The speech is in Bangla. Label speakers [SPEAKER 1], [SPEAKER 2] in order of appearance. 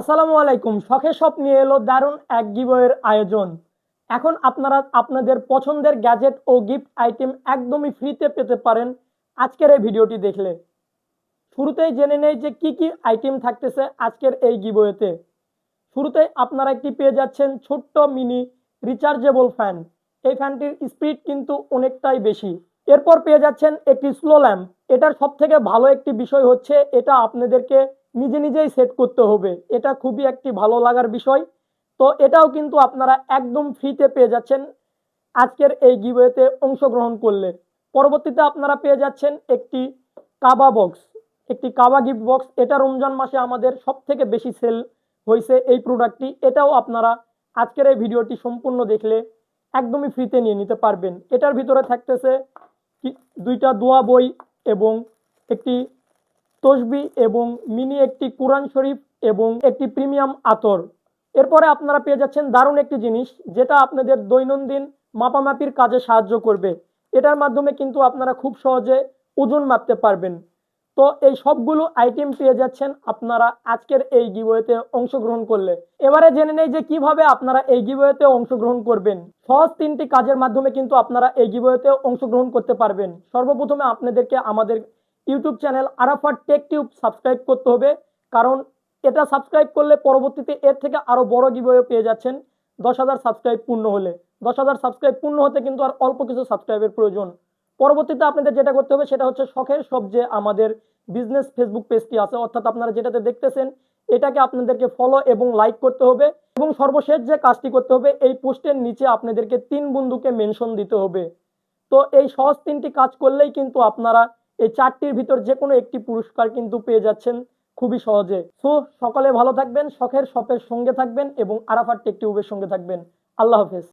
[SPEAKER 1] আসসালামু আলাইকুম। শখে শপ নিয়ে এলো দারুণ এক গিভওয়ের আয়োজন। এখন আপনারা আপনাদের পছন্দের গ্যাজেট ও গিফট আইটেম একদমই ফ্রিতে পেতে পারেন আজকের এই ভিডিওটি দেখলে। শুরুতেই জেনে নেই যে কি কি আইটেম থাকতেছে আজকের এই গিভওয়েতে। শুরুতেই আপনারা একটি পেয়ে যাচ্ছেন ছোট্ট মিনি রিচার্জেবল ফ্যান। এই ফ্যানটির স্পিড কিন্তু অনেকটাই বেশি। এরপর পেয়ে যাচ্ছেন একটি স্লো ল্যাম্প। এটার সব থেকে ভালো একটি বিষয় হচ্ছে এটা আপনাদেরকে নিজে নিজেই সেট করতে হবে। এটা খুবই একটি ভালো লাগার বিষয়। তো এটাও কিন্তু আপনারা একদম ফ্রিতে পেয়ে যাচ্ছেন আজকের এই গিভওয়েতে অংশগ্রহণ করলে। পরবর্তীতে আপনারা পেয়ে যাচ্ছেন একটি কাবা বক্স, একটি কাবা গিফট বক্স। এটা রমজান মাসে আমাদের সব থেকে বেশি সেল হয়েছে এই প্রোডাক্টটি। এটাও আপনারা আজকের এই ভিডিওটি সম্পূর্ণ দেখলে একদমই ফ্রিতে নিয়ে নিতে পারবেন। এটার ভিতরে থাকতেছে দুইটা দোয়া বই এবং একটি তসবি এবং মিনি একটি কোরআন শরীফ এবং একটি প্রিমিয়াম আতর। এরপরে আপনারা পেয়ে যাচ্ছেন দারুণ একটি জিনিস যেটা আপনাদের দৈনন্দিন মাপামাপির কাজে সাহায্য করবে। এটার মাধ্যমে কিন্তু আপনারা খুব সহজে ওজন মাপতে পারবেন। তো এই সবগুলো আইটেম পেয়ে যাচ্ছেন আপনারা আজকের এই গিভওয়েতে অংশগ্রহণ করলে। এবারে জেনে নেই যে কিভাবে আপনারা এই গিভওয়েতে অংশগ্রহণ করবেন। সহজ তিনটি কাজের মাধ্যমে কিন্তু আপনারা এই গিভওয়েতে অংশগ্রহণ করতে পারবেন। সর্বপ্রথমে আপনাদেরকে আমাদের YouTube channel Arafat Tech Tube subscribe করতে হবে, কারণ এটা সাবস্ক্রাইব করলে পরবর্তীতে এর থেকে আরো বড় গিভওয়ে পেয়ে যাচ্ছেন 10,000 সাবস্ক্রাইব পূর্ণ হলে। 10,000 সাবস্ক্রাইব পূর্ণ হতে কিন্তু আর অল্প কিছু সাবস্ক্রাইবের প্রয়োজন। পরবর্তীতে আপনাদের যেটা করতে হবে সেটা হচ্ছে শখের সব যে আমাদের বিজনেস ফেসবুক পেজটি আছে, অর্থাৎ আপনারা যেটাতে দেখতেছেন এটাকে আপনাদেরকে ফলো এবং লাইক করতে হবে। এবং সর্বশেষ যে কাজটি করতে হবে, এই পোস্টের নিচে আপনাদেরকে 3 বন্ধুকে মেনশন দিতে হবে। তো এই সহজ 3টি কাজ করলেই কিন্তু আপনারা এই 4টির ভিতর যে কোনো একটি পুরস্কার কিন্তু পেয়ে যাচ্ছেন খুবই সহজে। সো সকালে ভালো থাকবেন, শখের শপের সঙ্গে থাকবেন এবং আরাফাত টেক টিউবের সঙ্গে থাকবেন। আল্লাহ হাফেজ।